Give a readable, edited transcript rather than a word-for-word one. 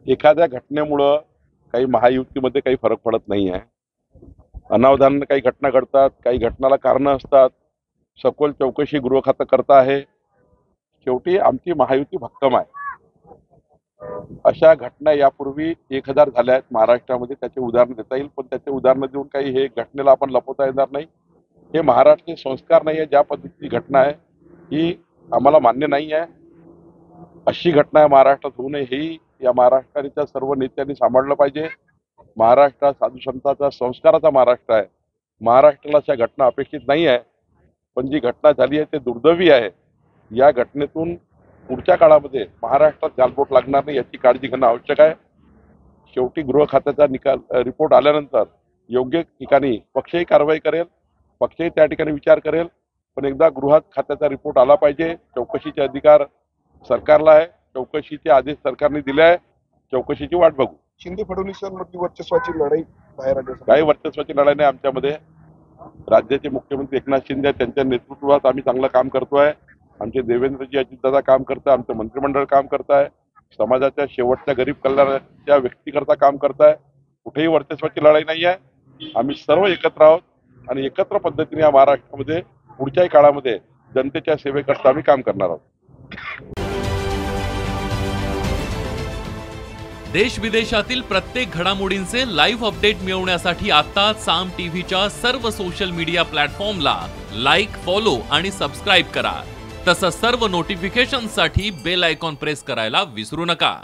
एखाद्या घटनेमुळं काही महायुतीमध्ये काही फरक पडत नाही आहे. अनावधानाने काही घटना घडतात, काही घटनाला कारणं असतात. सखोल चौकशी गृह खातं करता आहे. शेवटी आमची महायुती भक्कम आहे. अशा घटना यापूर्वी 1000 झाल्या आहेत महाराष्ट्रामध्ये. त्याचे उदाहरण देता येईल, पण त्याचे उदाहरणं देऊन काही हे घटनेला आपण लपवता येणार नाही. हे महाराष्ट्राचे संस्कार नाही आहे. ज्या पद्धतीची घटना आहे ही आम्हाला मान्य नाही आहे. अशी घटना महाराष्ट्रात होऊ नये ही या महाराष्ट्राच्या सर्व नेत्यांनी सांभाळलं पाहिजे. महाराष्ट्र साधू संतांचा संस्काराचा महाराष्ट्र आहे. महाराष्ट्राला अशा घटना अपेक्षित नाही आहे. पण जी घटना झाली आहे ते दुर्दैवी आहे. या घटनेतून पुढच्या काळामध्ये महाराष्ट्रात गालबोट लागणार नाही याची काळजी घेणं आवश्यक आहे. शेवटी गृह खात्याचा रिपोर्ट आल्यानंतर योग्य ठिकाणी पक्षही कारवाई करेल, पक्षही त्या ठिकाणी विचार करेल. पण एकदा गृह खात्याचा रिपोर्ट आला पाहिजे. चौकशीचे अधिकार सरकारला आहे. चौकशीचे आदेश सरकारने दिले आहे. चौकशीची वाट बघू. शिंदे फडणवीसांवरती वर्चस्वाची लढाई बाहेर आली असं काही वर्चस्वाची लढाई नाही आमच्यामध्ये. राज्याचे मुख्यमंत्री एकनाथ शिंदे आहेत, त्यांच्या नेतृत्वात आम्ही चांगलं काम करतोय. आमचे देवेंद्रजी अजितदादा काम करताय, आमचं मंत्रिमंडळ काम करताय, समाजाच्या शेवटच्या गरीब कल्याणाच्या व्यक्तीकरता काम करताय. कुठेही वर्चस्वाची लढाई नाही आहे. आम्ही सर्व एकत्र आहोत आणि एकत्र पद्धतीने या महाराष्ट्रामध्ये पुढच्याही काळामध्ये जनतेच्या सेवेकरता आम्ही काम करणार आहोत. देश विदेशातील प्रत्येक घडामोडींचे लाईव्ह अपडेट मिळवण्यासाठी आता साम टीव्हीच्या सर्व सोशल मीडिया प्लॅटफॉर्मला लाईक, फॉलो आणि सबस्क्राईब करा. तसंच सर्व नोटिफिकेशनसाठी बेल आयकॉन प्रेस करायला विसरू नका.